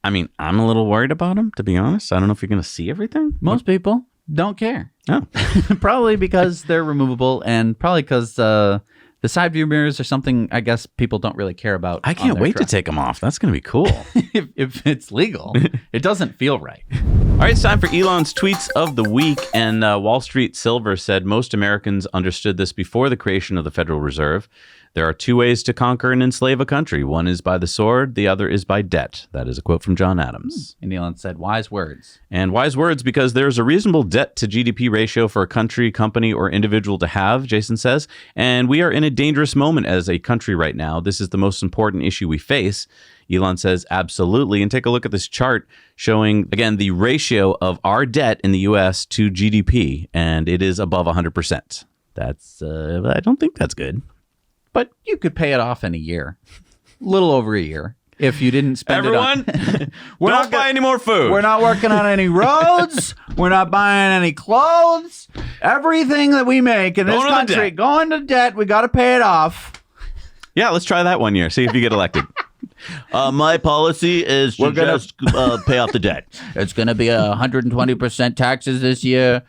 I mean, I'm a little worried about them, to be honest. I don't know if you're going to see everything. Most people don't care. Oh. Probably because they're removable, and probably because the side view mirrors are something I guess people don't really care about. I can't wait to take them off. That's going to be cool. if it's legal. It doesn't feel right. All right, it's time for Elon's tweets of the week. And Wall Street Silver said most Americans understood this before the creation of the Federal Reserve. There are 2 ways to conquer and enslave a country. One is by the sword. The other is by debt. That is a quote from John Adams. And Elon said, wise words. And wise words because there's a reasonable debt to GDP ratio for a country, company, or individual to have, Jason says. And we are in a dangerous moment as a country right now. This is the most important issue we face. Elon says, absolutely. And take a look at this chart showing, again, the ratio of our debt in the U.S. to GDP. And it is above 100%. That's, I don't think that's good. But you could pay it off in a year. A little over a year. If you didn't spend it on... Don't buy any more food. We're not working on any roads. We're not buying any clothes. Everything that we make in this country, going to debt, we got to pay it off. Yeah, let's try that one year. See if you get elected. My policy is to just pay off the debt. It's going to be 120% taxes this year.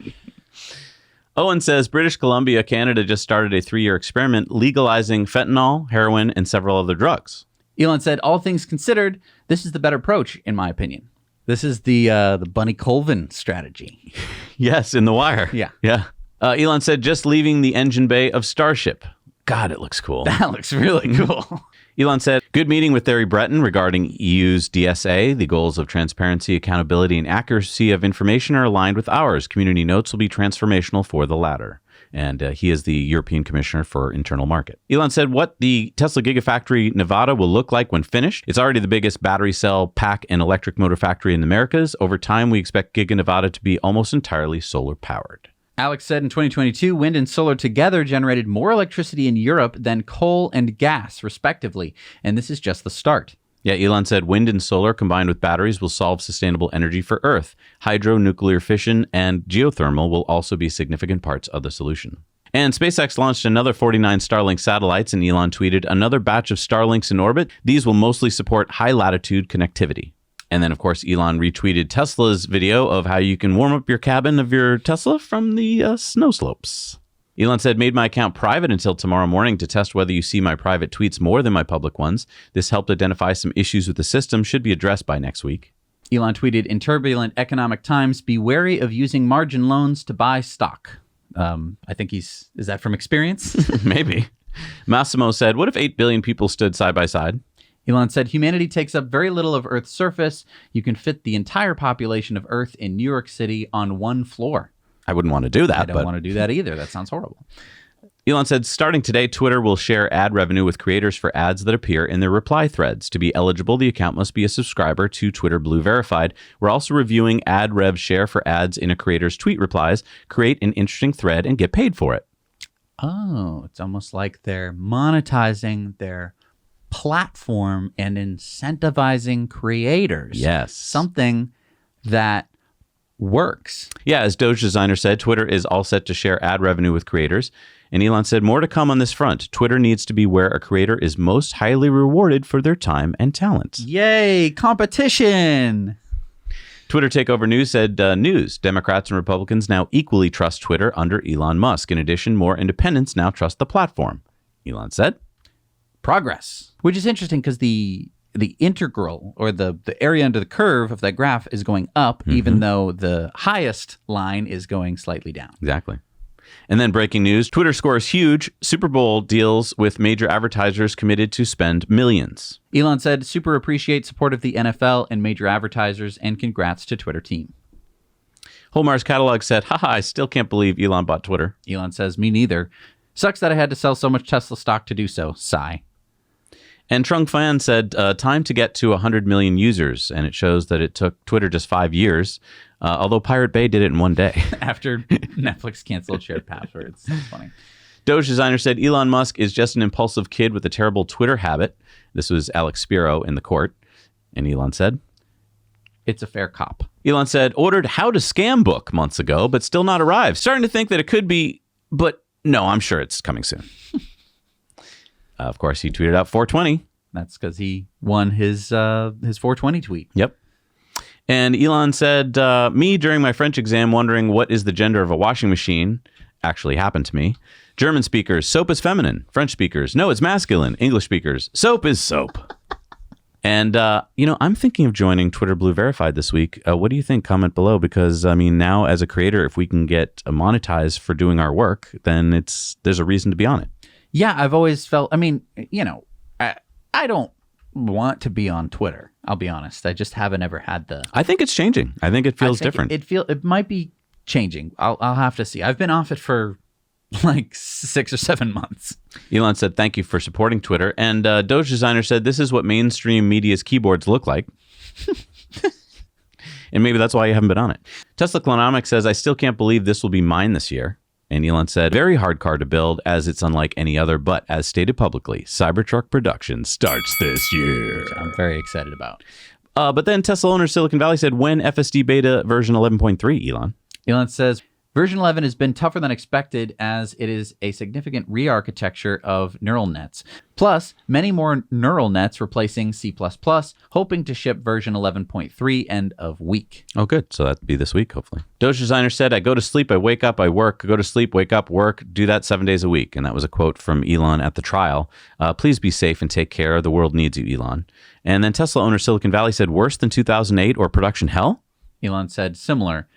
Owen says British Columbia, Canada just started a 3-year experiment legalizing fentanyl, heroin, and several other drugs. Elon said, all things considered, this is the better approach, in my opinion. This is the Bunny Colvin strategy. Yes, in The Wire. Yeah. Elon said, just leaving the engine bay of Starship. God, it looks cool. That looks really cool. Elon said, good meeting with Thierry Breton regarding EU's DSA. The goals of transparency, accountability, and accuracy of information are aligned with ours. Community notes will be transformational for the latter. And he is the European Commissioner for Internal Market. Elon said what the Tesla Gigafactory Nevada will look like when finished. It's already the biggest battery cell, pack, and electric motor factory in the Americas. Over time, we expect Giga Nevada to be almost entirely solar powered. Alex said in 2022, wind and solar together generated more electricity in Europe than coal and gas, respectively. And this is just the start. Yeah, Elon said wind and solar combined with batteries will solve sustainable energy for Earth. Hydro, nuclear fission, and geothermal will also be significant parts of the solution. And SpaceX launched another 49 Starlink satellites, and Elon tweeted, another batch of Starlinks in orbit. These will mostly support high-latitude connectivity. And then, of course, Elon retweeted Tesla's video of how you can warm up your cabin of your Tesla from the snow slopes. Elon said, made my account private until tomorrow morning to test whether you see my private tweets more than my public ones. This helped identify some issues with the system, should be addressed by next week. Elon tweeted, in turbulent economic times, be wary of using margin loans to buy stock. I think is that from experience? Maybe. Massimo said, what if 8 billion people stood side by side? Elon said, humanity takes up very little of Earth's surface. You can fit the entire population of Earth in New York City on one floor. I wouldn't want to do that. I don't want to do that either. That sounds horrible. Elon said, starting today, Twitter will share ad revenue with creators for ads that appear in their reply threads. To be eligible, the account must be a subscriber to Twitter Blue Verified. We're also reviewing ad rev share for ads in a creator's tweet replies. Create an interesting thread and get paid for it. Oh, it's almost like they're monetizing their platform and incentivizing creators. Yes. Something that works. Yeah, as Doge Designer said, Twitter is all set to share ad revenue with creators. And Elon said, more to come on this front. Twitter needs to be where a creator is most highly rewarded for their time and talent. Yay, competition! Twitter Takeover News said, news, Democrats and Republicans now equally trust Twitter under Elon Musk. In addition, more independents now trust the platform. Elon said, progress. Which is interesting because the integral or the area under the curve of that graph is going up, even though the highest line is going slightly down. Exactly. And then breaking news, Twitter scores huge Super Bowl deals with major advertisers committed to spend millions. Elon said, super appreciate support of the NFL and major advertisers, and congrats to Twitter team. Holmar's catalog said, haha, I still can't believe Elon bought Twitter. Elon says, me neither. Sucks that I had to sell so much Tesla stock to do so. Sigh. And Trung Fan said, time to get to 100 million users. And it shows that it took Twitter just 5 years, although Pirate Bay did it in one day. After Netflix canceled shared passwords. That's funny. Doge Designer said, Elon Musk is just an impulsive kid with a terrible Twitter habit. This was Alex Spiro in the court. And Elon said, it's a fair cop. Elon said, ordered How to Scam book months ago, but still not arrived. Starting to think that it could be, but no, I'm sure it's coming soon. Of course, he tweeted out 420. That's because he won his 420 tweet. Yep. And Elon said, me during my French exam wondering what is the gender of a washing machine actually happened to me. German speakers, soap is feminine. French speakers, no, it's masculine. English speakers, soap is soap. And, I'm thinking of joining Twitter Blue Verified this week. What do you think? Comment below, because, now as a creator, if we can get monetized for doing our work, then there's a reason to be on it. Yeah, I've always felt, I don't want to be on Twitter. I'll be honest. I just haven't ever had the... I think it's changing. I think it feels different. It might be changing. I'll have to see. I've been off it for like 6 or 7 months. Elon said, thank you for supporting Twitter. And Doge Designer said, this is what mainstream media's keyboards look like. And maybe that's why you haven't been on it. Tesla Clonomics says, I still can't believe this will be mine this year. And Elon said, very hard car to build, as it's unlike any other, but as stated publicly, Cybertruck production starts this year. Which I'm very excited about. But then Tesla owner Silicon Valley said, when FSD beta version 11.3, Elon? Elon says, version 11 has been tougher than expected as it is a significant re-architecture of neural nets. Plus, many more neural nets replacing C++, hoping to ship version 11.3 end of week. Oh, good. So that'd be this week, hopefully. Doge Designer said, I go to sleep, I wake up, I work, go to sleep, wake up, work, do that 7 days a week. And that was a quote from Elon at the trial. Please be safe and take care. The world needs you, Elon. And then Tesla owner Silicon Valley said, worse than 2008 or production hell? Elon said, similar.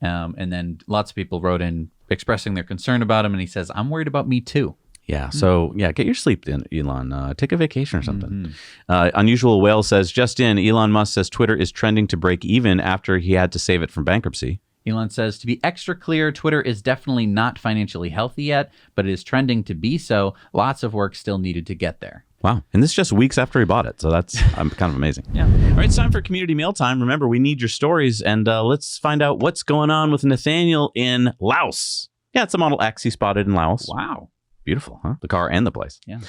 And then lots of people wrote in expressing their concern about him. And he says, I'm worried about me too. Yeah. So, get your sleep in, Elon. Take a vacation or something. Unusual Whale says, just in, Elon Musk says Twitter is trending to break even after he had to save it from bankruptcy. Elon says, to be extra clear, Twitter is definitely not financially healthy yet, but it is trending to be so. Lots of work still needed to get there. Wow. And this is just weeks after he bought it. So that's kind of amazing. Yeah. All right. It's time for community mail time. Remember, we need your stories. And let's find out what's going on with Nathaniel in Laos. Yeah, it's a Model X he spotted in Laos. Wow. Beautiful, huh? The car and the place. Yeah.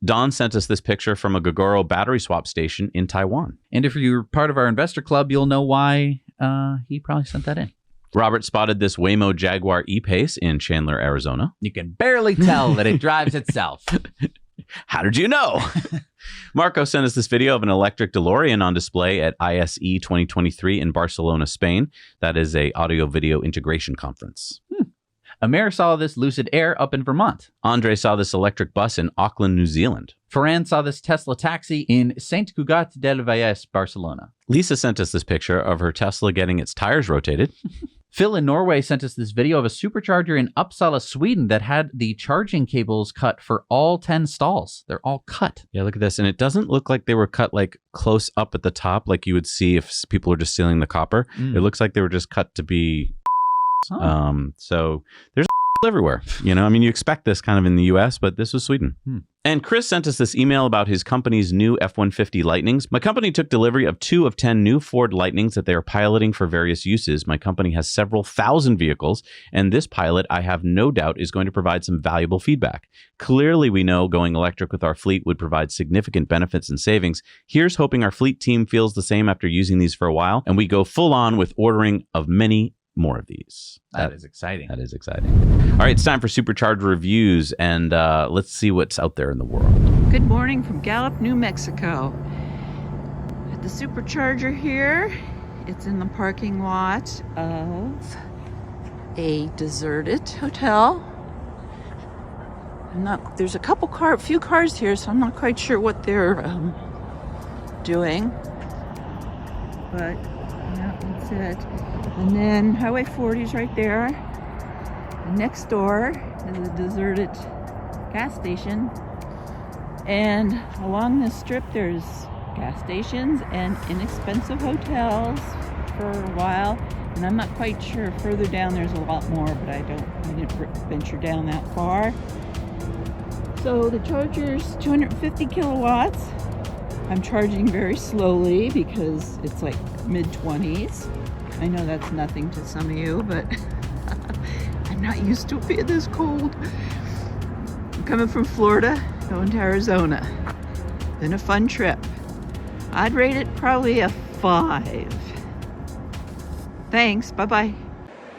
Don sent us this picture from a Gogoro battery swap station in Taiwan. And if you're part of our investor club, you'll know why he probably sent that in. Robert spotted this Waymo Jaguar E-Pace in Chandler, Arizona. You can barely tell that it drives itself. How did you know? Marco sent us this video of an electric DeLorean on display at ISE 2023 in Barcelona, Spain. That is a audio-video integration conference. Amir saw this Lucid Air up in Vermont. Andre saw this electric bus in Auckland, New Zealand. Ferran saw this Tesla taxi in Sant Cugat del Vallès, Barcelona. Lisa sent us this picture of her Tesla getting its tires rotated. Phil in Norway sent us this video of a supercharger in Uppsala, Sweden that had the charging cables cut for all 10 stalls. They're all cut. Yeah, look at this. And it doesn't look like they were cut like close up at the top like you would see if people were just stealing the copper. It looks like they were just cut to be... So there's everywhere. You know, I mean, you expect this kind of in the US, but this was Sweden. And Chris sent us this email about his company's new F-150 Lightnings. My company took delivery of 2 of 10 new Ford Lightnings that they are piloting for various uses. My company has several thousand vehicles, and this pilot, I have no doubt, is going to provide some valuable feedback. Clearly, we know going electric with our fleet would provide significant benefits and savings. Here's hoping our fleet team feels the same after using these for a while, and we go full on with ordering of many more of these. That is exciting. That is exciting. All right, it's time for Supercharger reviews, and let's see what's out there in the world. Good morning from Gallup, New Mexico. At the Supercharger here, it's in the parking lot of a deserted hotel. There's a few cars here, so I'm not quite sure what they're doing. But yeah, that's it. And then Highway 40 is right there. And next door is a deserted gas station. And along this strip there's gas stations and inexpensive hotels for a while. And I'm not quite sure. Further down there's a lot more, but I didn't venture down that far. So the charger's 250 kilowatts. I'm charging very slowly because it's like mid-20s. I know that's nothing to some of you, but I'm not used to it being this cold. I'm coming from Florida, going to Arizona. Been a fun trip. I'd rate it probably a 5. Thanks, bye-bye.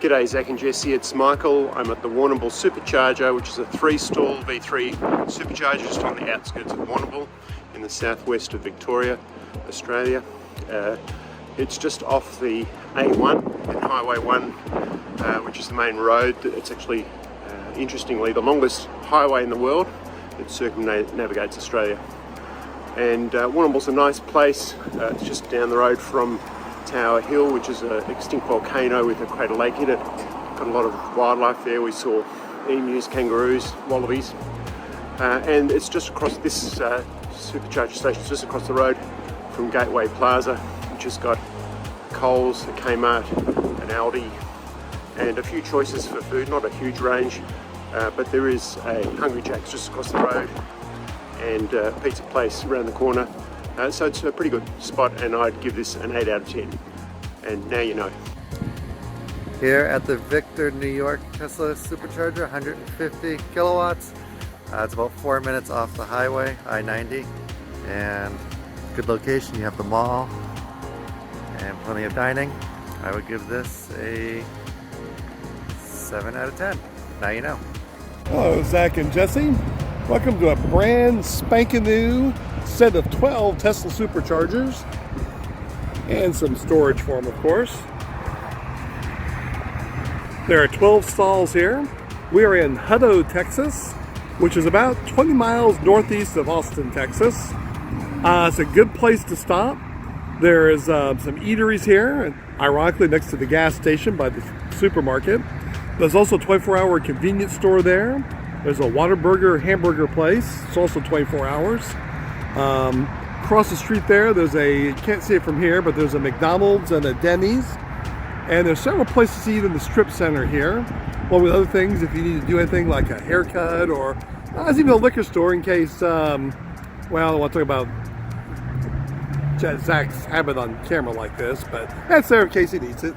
G'day Zach and Jesse, it's Michael. I'm at the Warrnambool Supercharger, which is a 3-stall V3 supercharger just on the outskirts of Warrnambool in the southwest of Victoria, Australia. It's just off the A1 and Highway 1, which is the main road. It's actually, interestingly, the longest highway in the world. It circumnavigates Australia. And Warrnambool's a nice place. It's just down the road from Tower Hill, which is an extinct volcano with a crater lake in it. Got a lot of wildlife there. We saw emus, kangaroos, wallabies. And it's just across this supercharger station, just across the road from Gateway Plaza, which has got Coles, a Kmart, an Aldi, and a few choices for food. Not a huge range, but there is a Hungry Jack's just across the road and a pizza place around the corner. So it's a pretty good spot, and I'd give this an 8 out of 10. And now you know. Here at the Victor, New York Tesla Supercharger, 150 kilowatts. It's about 4 minutes off the highway, I-90, and good location. You have the mall and plenty of dining. I would give this a 7 out of 10. Now you know. Hello, Zach and Jesse. Welcome to a brand spanking new set of 12 Tesla Superchargers and some storage for them, of course. There are 12 stalls here. We are in Cathode, Texas, which is about 20 miles northeast of Austin, Texas. It's a good place to stop. There is some eateries here, ironically next to the gas station by the supermarket. There's also a 24-hour convenience store there. There's a Whataburger hamburger place. It's also 24 hours. Across the street there, there's you can't see it from here, but there's a McDonald's and a Denny's. And there's several places to eat in the strip center here. Along with other things, if you need to do anything like a haircut, or there's even a liquor store in case, well, I don't want to talk about Zach's habit on camera like this, but that's there in case he needs it.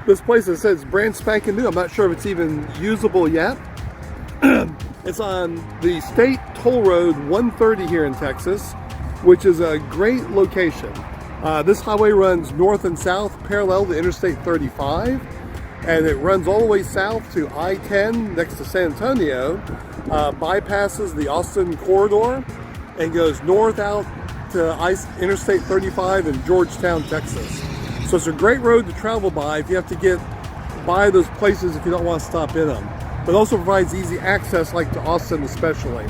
This place that says brand spanking new, I'm not sure if it's even usable yet. It's on the State Toll Road 130 here in Texas, which is a great location. This highway runs north and south parallel to Interstate 35, and it runs all the way south to I-10 next to San Antonio, bypasses the Austin corridor, and goes north out to Interstate 35 in Georgetown, Texas. So it's a great road to travel by if you have to get by those places if you don't want to stop in them. But it also provides easy access, like to Austin especially.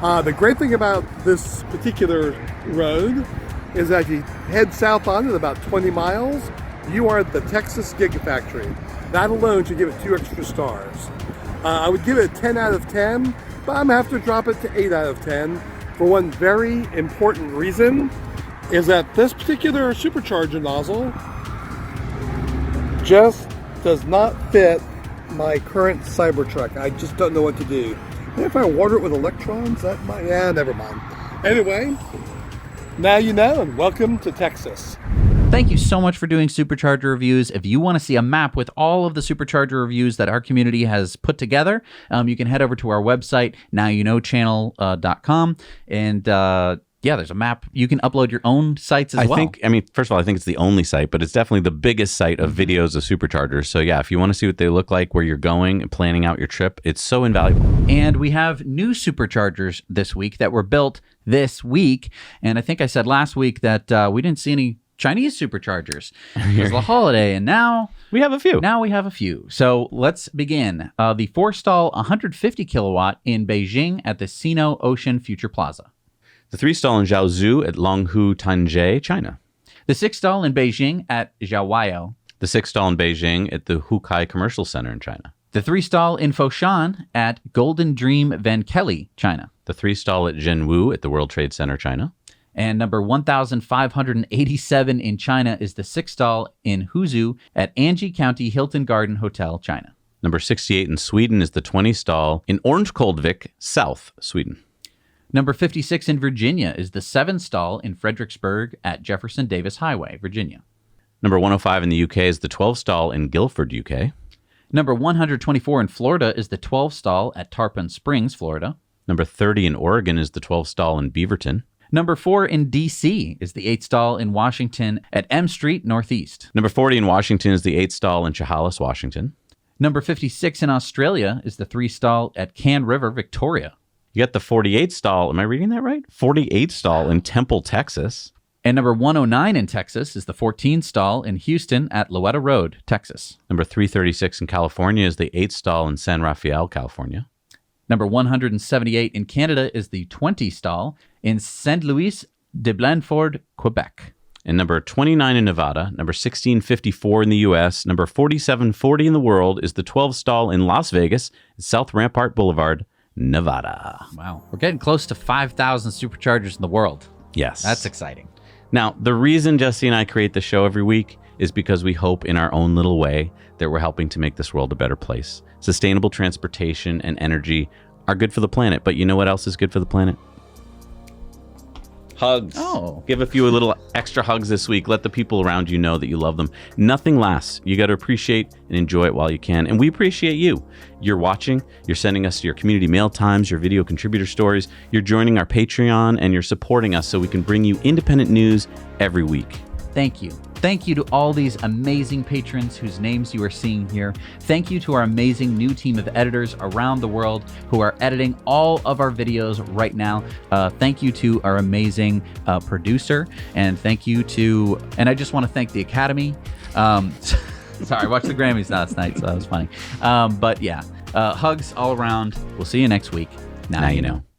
The great thing about this particular road is that you head south on it about 20 miles, you are the Texas Gigafactory. That alone should give it 2 extra stars. I would give it a 10 out of 10, but I'm gonna have to drop it to 8 out of 10 for one very important reason, is that this particular supercharger nozzle just does not fit my current Cybertruck. I just don't know what to do. And if I water it with electrons, that might, never mind. Anyway, now you know, and welcome to Texas. Thank you so much for doing Supercharger reviews. If you want to see a map with all of the Supercharger reviews that our community has put together, you can head over to our website, nowyouKnowchannel.com, and yeah, there's a map. You can upload your own sites as well. First of all, I think it's the only site, but it's definitely the biggest site of videos of superchargers. So yeah, if you want to see what they look like, where you're going, and planning out your trip, it's so invaluable. And we have new superchargers this week that were built this week. And I think I said last week that we didn't see any Chinese superchargers. It was the holiday, and now we have a few. Now we have a few. So let's begin. The 4-stall 150 kilowatt in Beijing at the Sino Ocean Future Plaza. The 3-stall in Jiaozhou at Longhu Tanjie, China. The 6-stall in Beijing at Zhaoyao. The 6-stall in Beijing at the Hukai Commercial Center in China. The 3-stall in Foshan at Golden Dream Vankelli, China. The 3-stall at Zhenwu at the World Trade Center, China. And number 1,587 in China is the 6-stall in Huzhou at Anji County Hilton Garden Hotel, China. Number 68 in Sweden is the 20-stall in Orangekoldvik, South Sweden. Number 56 in Virginia is the 7-stall in Fredericksburg at Jefferson Davis Highway, Virginia. Number 105 in the UK is the 12-stall in Guilford, UK. Number 124 in Florida is the 12-stall at Tarpon Springs, Florida. Number 30 in Oregon is the 12-stall in Beaverton. Number 4 in D.C. is the 8-stall in Washington at M Street Northeast. Number 40 in Washington is the 8-stall in Chehalis, Washington. Number 56 in Australia is the 3-stall at Can River, Victoria. You got the 48-stall, am I reading that right? 48-stall in Temple, Texas. And number 109 in Texas is the 14-stall in Houston at Loetta Road, Texas. Number 336 in California is the 8-stall in San Rafael, California. Number 178 in Canada is the 20-stall in Saint Louis de Blandford, Quebec. And number 29 in Nevada, number 1654 in the U.S., number 4740 in the world is the 12-stall in Las Vegas, South Rampart Boulevard, Nevada. Wow. We're getting close to 5,000 superchargers in the world. Yes. That's exciting. Now, the reason Jesse and I create the show every week is because we hope in our own little way that we're helping to make this world a better place. Sustainable transportation and energy are good for the planet, but you know what else is good for the planet? Hugs. Oh. Give a few little extra hugs this week. Let the people around you know that you love them. Nothing lasts. You got to appreciate and enjoy it while you can. And we appreciate you. You're watching. You're sending us your community mail times, your video contributor stories. You're joining our Patreon, and you're supporting us so we can bring you independent news every week. Thank you. Thank you to all these amazing patrons whose names you are seeing here. Thank you to our amazing new team of editors around the world who are editing all of our videos right now. Thank you to our amazing producer. And thank you to, and I just want to thank the Academy. Sorry, I watched the Grammys last night, so that was funny. But yeah, hugs all around. We'll see you next week. Now you know.